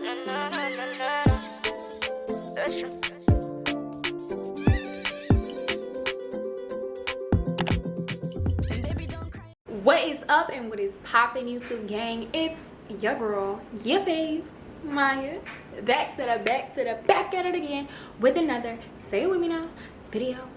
What is up and what is poppin', YouTube gang? It's your girl, your babe, Maya, back at it again with another, say it with me now, video.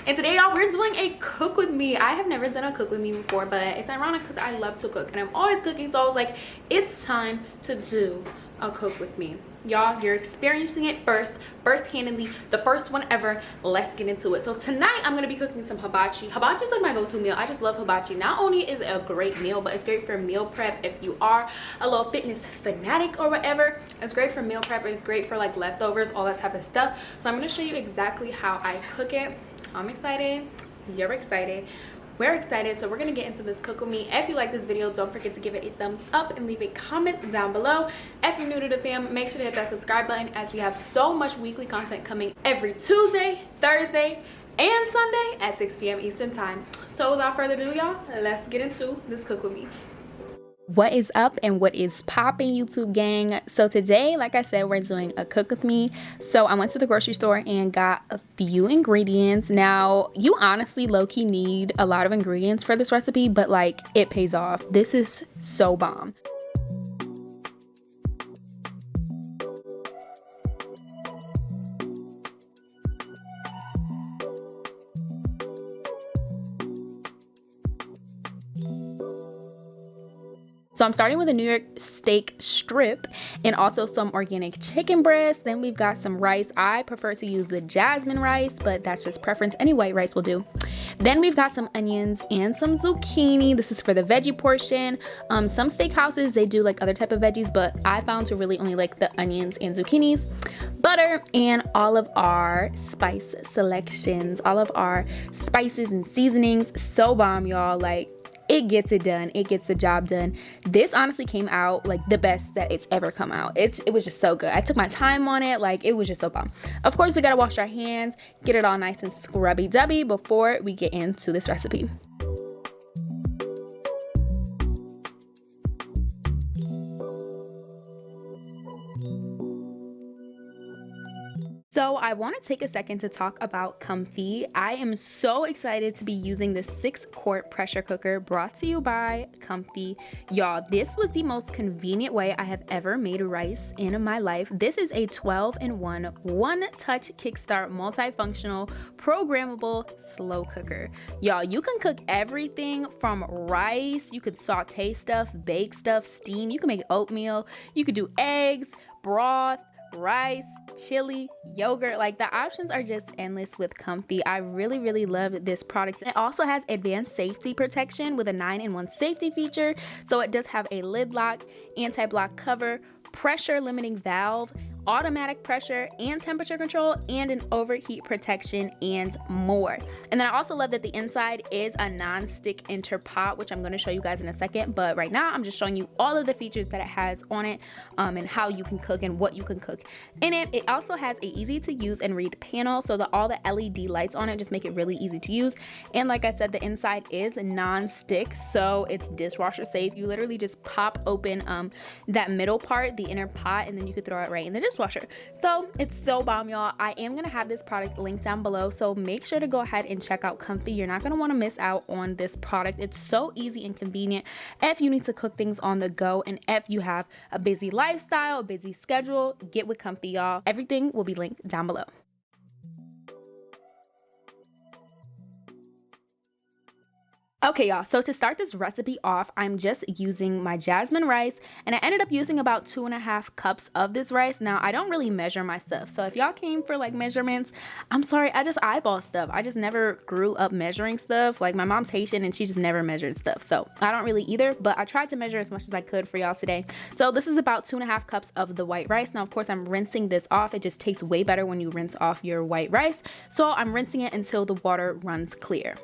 And today, y'all, we're doing a cook with me. I have never done a cook with me before, but it's ironic because I love to cook and I'm always cooking, so I was like, it's time to do a cook with me. Y'all, you're experiencing it first-handedly, the first one ever. Let's get into it. So tonight I'm gonna be cooking some hibachi. Hibachi is like my go-to meal. I just love hibachi. Not only is it a great meal, but it's great for meal prep if you are a little fitness fanatic or whatever. It's great for meal prep. It's great for like leftovers, all that type of stuff. So I'm gonna show you exactly how I cook it. I'm excited, you're excited, we're excited, so we're gonna get into this cook with me. If you like this video, don't forget to give it a thumbs up and leave a comment down below. If you're new to the fam, make sure to hit that subscribe button, as we have so much weekly content coming every Tuesday, Thursday, and Sunday at 6 p.m. Eastern time. So without further ado, y'all, let's get into this cook with me. What is up and what is popping, YouTube gang? So today, like I said, we're doing a cook with me. So I went to the grocery store and got a few ingredients. Now, you honestly low-key need a lot of ingredients for this recipe, but like, it pays off. This is so bomb. So I'm starting with a New York steak strip and also some organic chicken breast. Then we've got some rice. I prefer to use the jasmine rice, but that's just preference. Any white rice will do. Then we've got some onions and some zucchini. This is for the veggie portion. Some steakhouses, they do like other type of veggies, but I found to really only like the onions and zucchinis. Butter and all of our spice selections, all of our spices and seasonings. So bomb, y'all. Like, it gets it done. It gets the job done. This honestly came out like the best that it's ever come out. It was just so good. I took my time on it. Like, it was just so bomb. Of course, we gotta wash our hands, get it all nice and scrubby-dubby before we get into this recipe. So I want to take a second to talk about Comfee. I am so excited to be using this 6-quart pressure cooker brought to you by Comfee. Y'all, this was the most convenient way I have ever made rice in my life. This is a 12-in-1, one-touch kickstart, multifunctional, programmable slow cooker. Y'all, you can cook everything from rice, you could saute stuff, bake stuff, steam, you can make oatmeal, you could do eggs, broth, rice, chili, yogurt. Like, the options are just endless with Comfee. I really love this product. It also has advanced safety protection with a 9-in-1 safety feature. So it does have a lid lock, anti-block cover, pressure limiting valve, automatic pressure and temperature control, and an overheat protection, and more. And then I also love that the inside is a non-stick interpot, which I'm going to show you guys in a second, but right now I'm just showing you all of the features that it has on it, and how you can cook and what you can cook in it. It also has a easy to use and read panel, so that all the LED lights on it just make it really easy to use. And like I said, the inside is non-stick, so it's dishwasher safe. You literally just pop open that middle part, the inner pot, and then you could throw it right in the dishwasher. So it's so bomb, y'all. I am gonna have this product linked down below, so make sure to go ahead and check out Comfee. You're not gonna want to miss out on this product. It's so easy and convenient if you need to cook things on the go, and if you have a busy lifestyle, a busy schedule, get with Comfee, y'all. Everything will be linked down below. Okay, y'all, so to start this recipe off, I'm just using my jasmine rice, and I ended up using about 2.5 cups of this rice. Now, I don't really measure my stuff, so if y'all came for like measurements, I'm sorry, I just eyeball stuff. I just never grew up measuring stuff. Like, my mom's Haitian and she just never measured stuff, so I don't really either, but I tried to measure as much as I could for y'all today. So this is about 2.5 cups of the white rice. Now, of course, I'm rinsing this off. It just tastes way better when you rinse off your white rice, so I'm rinsing it until the water runs clear.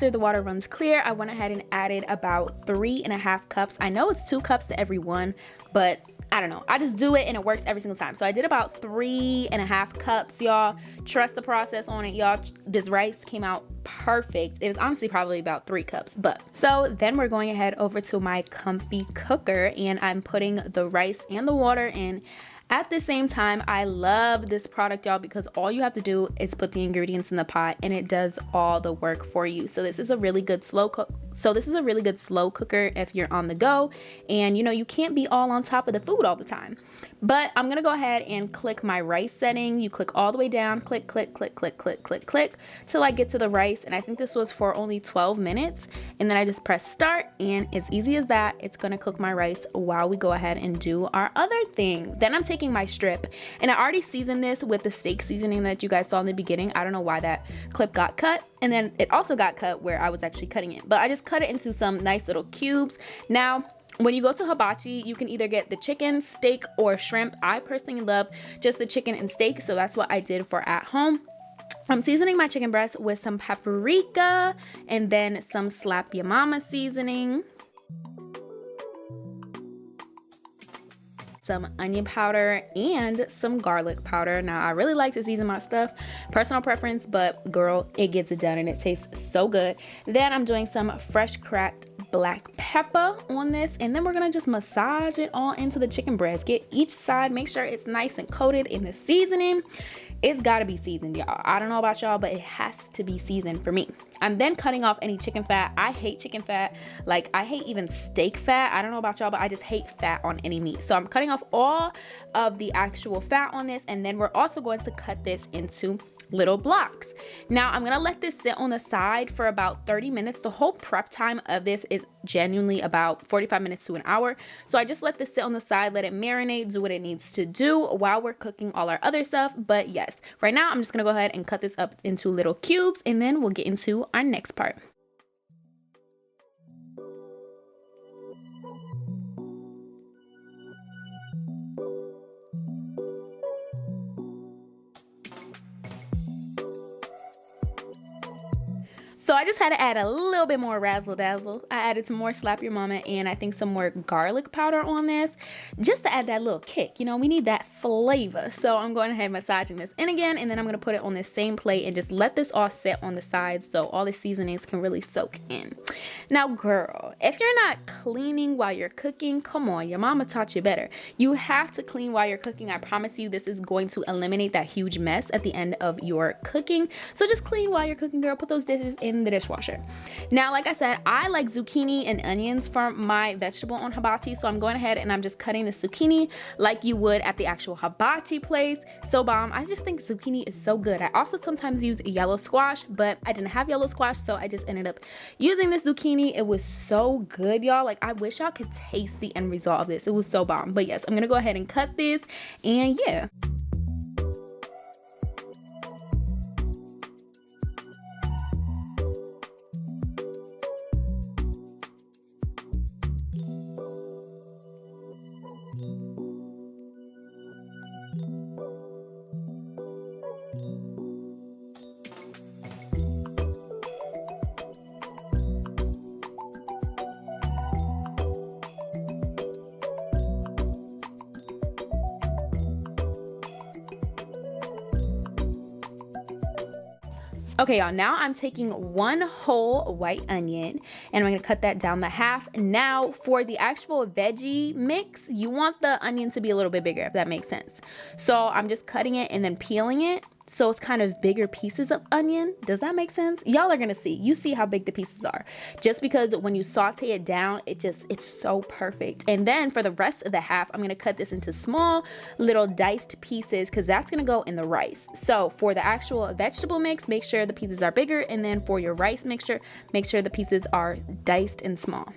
after the water runs clear, I went ahead and added about 3.5 cups. I know it's 2 cups to every one, but I don't know. I just do it and it works every single time. So I did about 3.5 cups, y'all. Trust the process on it, y'all. This rice came out perfect. It was honestly probably about 3 cups. But so then we're going ahead over to my Comfee cooker, and I'm putting the rice and the water in at the same time. I love this product, y'all, because all you have to do is put the ingredients in the pot and it does all the work for you. So this is a really good slow cooker if you're on the go and you know you can't be all on top of the food all the time. But I'm gonna go ahead and click my rice setting. You click all the way down, click, click, click, click, click, click, click, till I get to the rice. And I think this was for only 12 minutes. And then I just press start, and as easy as that, it's gonna cook my rice while we go ahead and do our other things. Then I'm taking my strip, and I already seasoned this with the steak seasoning that you guys saw in the beginning. I don't know why that clip got cut, and then it also got cut where I was actually cutting it, but I just cut it into some nice little cubes. Now when you go to Hibachi, you can either get the chicken, steak, or shrimp. I personally love just the chicken and steak, so that's what I did for at home. I'm seasoning my chicken breast with some paprika and then some Slap Your Mama seasoning, some onion powder, and some garlic powder. Now I really like to season my stuff, personal preference, but girl, it gets it done and it tastes so good. Then I'm doing some fresh cracked black pepper on this, and then we're gonna just massage it all into the chicken breast. Get each side, make sure it's nice and coated in the seasoning. It's gotta be seasoned, y'all. I don't know about y'all, but it has to be seasoned for me. I'm then cutting off any chicken fat. I hate chicken fat. Like, I hate even steak fat. I don't know about y'all, but I just hate fat on any meat. So I'm cutting off all of the actual fat on this, and then we're also going to cut this into little blocks. Now I'm gonna let this sit on the side for about 30 minutes. The whole prep time of this is genuinely about 45 minutes to an hour. So I just let this sit on the side, let it marinate, do what it needs to do while we're cooking all our other stuff. But yes, right now I'm just gonna go ahead and cut this up into little cubes, and then we'll get into our next part. So I just had to add a little bit more razzle dazzle. I added some more Slap Your Mama and I think some more garlic powder on this, just to add that little kick. You know, we need that flavor. So I'm going ahead and massaging this in again, and then I'm gonna put it on this same plate and just let this all sit on the sides so all the seasonings can really soak in. Now girl, if you're not cleaning while you're cooking, come on, your mama taught you better. You have to clean while you're cooking. I promise you this is going to eliminate that huge mess at the end of your cooking. So just clean while you're cooking, girl. Put those dishes in the dishwasher. Now, like I said, I like zucchini and onions for my vegetable on hibachi, so I'm going ahead and I'm just cutting the zucchini like you would at the actual hibachi place. So bomb. I just think zucchini is so good. I also sometimes use yellow squash, but I didn't have yellow squash, so I just ended up using this zucchini. It was so good, y'all. Like, I wish y'all could taste the end result of this. It was so bomb. But yes, I'm gonna go ahead and cut this, and yeah. Okay, y'all, now I'm taking one whole white onion and I'm gonna cut that down the half. Now for the actual veggie mix, you want the onion to be a little bit bigger, if that makes sense. So I'm just cutting it and then peeling it. So it's kind of bigger pieces of onion. Does that make sense? Y'all are gonna see. You see how big the pieces are. Just because when you saute it down, it's so perfect. And then for the rest of the half, I'm gonna cut this into small little diced pieces because that's gonna go in the rice. So for the actual vegetable mix, make sure the pieces are bigger. And then for your rice mixture, make sure the pieces are diced and small.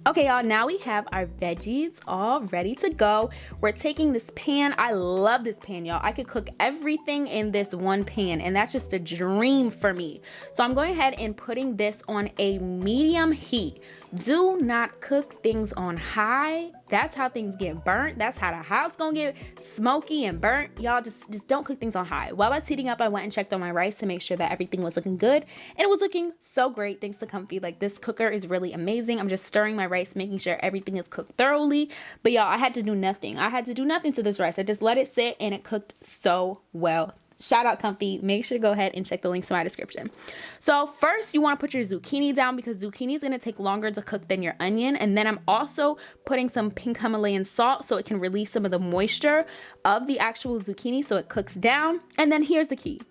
Okay, y'all, now we have our veggies all ready to go. We're taking this pan. I love this pan, y'all. I could cook everything in this one pan, and that's just a dream for me. So I'm going ahead and putting this on a medium heat. Do not cook things on high. That's how things get burnt. That's how the house gonna get smoky and burnt. Y'all just don't cook things on high. While that's heating up, I went and checked on my rice to make sure that everything was looking good. And it was looking so great thanks to Comfee. Like, this cooker is really amazing. I'm just stirring my rice, making sure everything is cooked thoroughly. But y'all, I had to do nothing. I had to do nothing to this rice. I just let it sit and it cooked so well. Shout out Comfee. Make sure to go ahead and check the links in my description. So first, you want to put your zucchini down because zucchini is going to take longer to cook than your onion. And then I'm also putting some pink Himalayan salt so it can release some of the moisture of the actual zucchini so it cooks down. And then here's the key.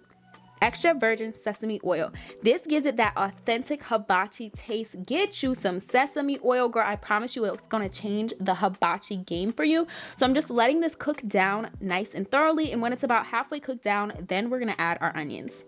Extra virgin sesame oil. This gives it that authentic hibachi taste. Get you some sesame oil, girl. I promise you it's gonna change the hibachi game for you. So I'm just letting this cook down nice and thoroughly. And when it's about halfway cooked down, then we're gonna add our onions.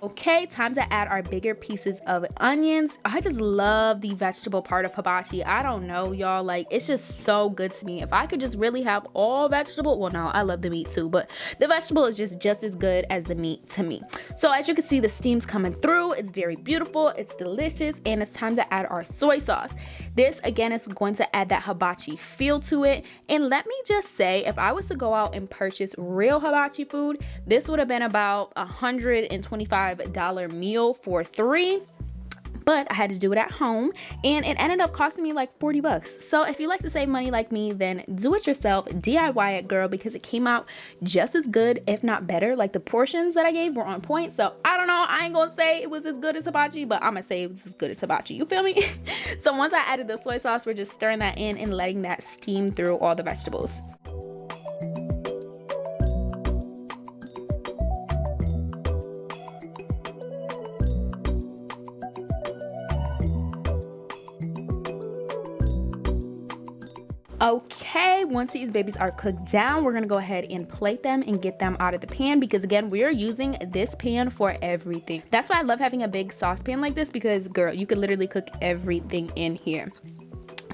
Okay, time to add our bigger pieces of onions. I just love the vegetable part of hibachi. I don't know, y'all, like, it's just so good to me. If I could just really have all vegetable, well, no, I love the meat too, but the vegetable is just as good as the meat to me. So as you can see, the steam's coming through. It's very beautiful, it's delicious, and it's time to add our soy sauce. This, again, is going to add that hibachi feel to it. And let me just say, if I was to go out and purchase real hibachi food, this would have been about $125 meal for 3, but I had to do it at home and it ended up costing me like 40 bucks. So if you like to save money like me, then do it yourself, DIY it, girl, because it came out just as good, if not better. Like, the portions that I gave were on point. So I don't know, I ain't gonna say it was as good as hibachi, but I'm gonna say it was as good as hibachi, you feel me? So once I added the soy sauce, we're just stirring that in and letting that steam through all the vegetables. Okay, once these babies are cooked down, we're gonna go ahead and plate them and get them out of the pan because, again, we're using this pan for everything. That's why I love having a big saucepan like this because, girl, you could literally cook everything in here.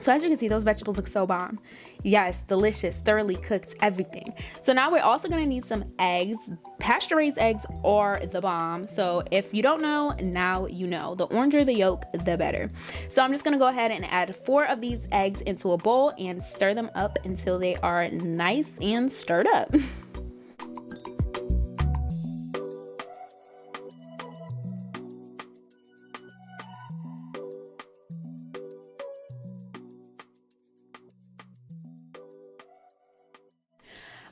So as you can see, those vegetables look so bomb. Yes, delicious, thoroughly cooked, everything. So now we're also gonna need some eggs. Pasture-raised eggs are the bomb. So if you don't know, now you know. The oranger the yolk, the better. So I'm just gonna go ahead and add 4 of these eggs into a bowl and stir them up until they are nice and stirred up.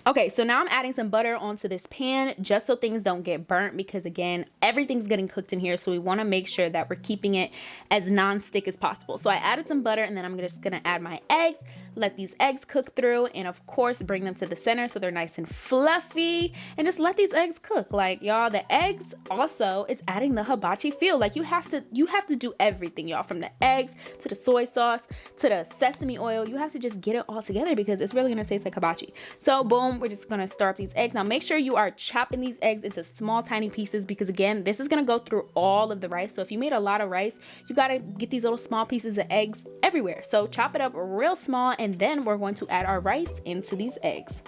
Okay, so now I'm adding some butter onto this pan just so things don't get burnt because, again, everything's getting cooked in here, so we want to make sure that we're keeping it as non-stick as possible. So I added some butter and then I'm just going to add my eggs, let these eggs cook through, and of course bring them to the center so they're nice and fluffy, and just let these eggs cook. Like, y'all, the eggs also is adding the hibachi feel. Like, you have to do everything, y'all, from the eggs to the soy sauce to the sesame oil. You have to just get it all together because it's really going to taste like hibachi. So boom, we're just gonna stir up these eggs. Now make sure you are chopping these eggs into small tiny pieces because, again, this is gonna go through all of the rice. So if you made a lot of rice, you gotta get these little small pieces of eggs everywhere. So chop it up real small and then we're going to add our rice into these eggs.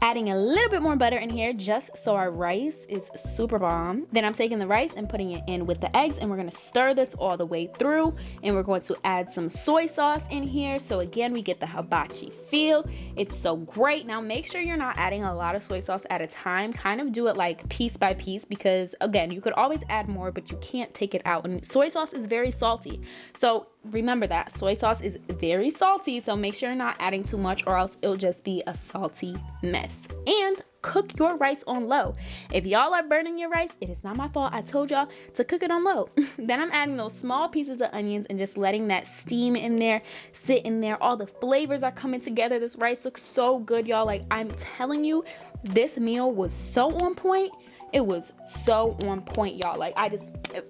Adding a little bit more butter in here just so our rice is super bomb. Then I'm taking the rice and putting it in with the eggs, and we're gonna stir this all the way through, and we're going to add some soy sauce in here. So again, we get the hibachi feel. It's so great. Now make sure you're not adding a lot of soy sauce at a time. Kind of do it like piece by piece because, again, you could always add more, but you can't take it out. And soy sauce is very salty. So remember that soy sauce is very salty, so make sure you're not adding too much or else it'll just be a salty mess. And cook your rice on low. If y'all are burning your rice, it is not my fault. I told y'all to cook it on low. Then I'm adding those small pieces of onions and just letting that steam in there, sit in there. All the flavors are coming together. This rice looks so good, y'all. Like, I'm telling you, this meal was so on point. It was so on point, y'all. Like,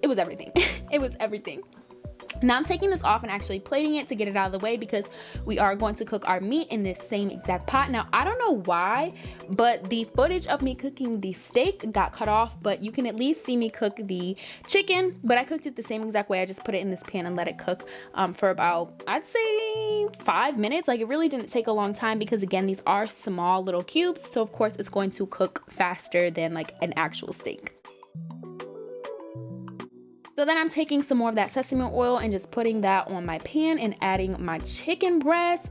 it was everything. It was everything. Now I'm taking this off and actually plating it to get it out of the way because we are going to cook our meat in this same exact pot. Now I don't know why, but the footage of me cooking the steak got cut off, but you can at least see me cook the chicken. But I cooked it the same exact way. I just put it in this pan and let it cook for about, I'd say 5 minutes. Like, it really didn't take a long time because again, these are small little cubes, so of course it's going to cook faster than like an actual steak. So then I'm taking some more of that sesame oil and just putting that on my pan and adding my chicken breast.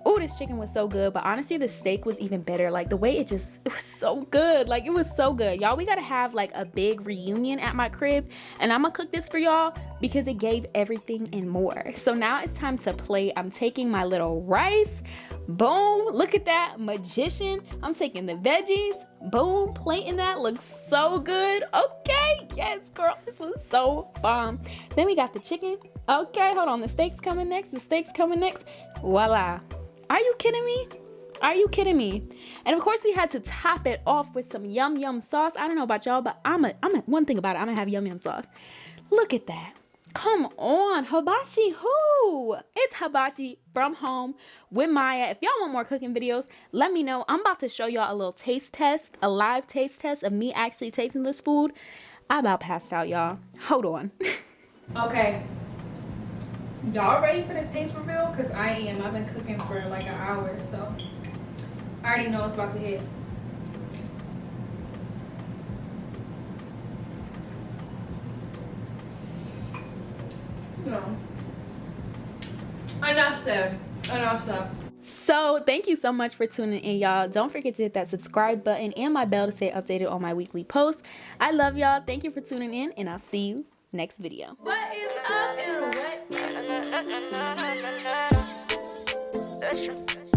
Oh, this chicken was so good, but honestly the steak was even better. Like, the way it was so good. Like, it was so good. Y'all, we gotta have like a big reunion at my crib, and I'm gonna cook this for y'all because it gave everything and more. So now it's time to plate. I'm taking my little rice. Boom, look at that, magician. I'm taking the veggies. Boom, plating that. Looks so good. Okay, yes, girl, this was so bomb. Then we got the chicken. Okay, hold on, the steak's coming next. The steak's coming next. Voila. Are you kidding me? Are you kidding me? And of course we had to top it off with some yum yum sauce. I don't know about y'all, but one thing about it, I'm gonna have yum yum sauce. Look at that. Come on, hibachi who? It's hibachi from home with Maya. If y'all want more cooking videos, let me know. I'm about to show y'all a little taste test, a live taste test of me actually tasting this food. I about passed out, y'all. Hold on. Okay. Y'all ready for this taste reveal? Because I am. I've been cooking for like an hour, so I already know it's about to hit. No. Enough said. Enough said. So thank you so much for tuning in, y'all. Don't forget to hit that subscribe button and my bell to stay updated on my weekly posts. I love y'all. Thank you for tuning in, and I'll see you next video. What is up and what is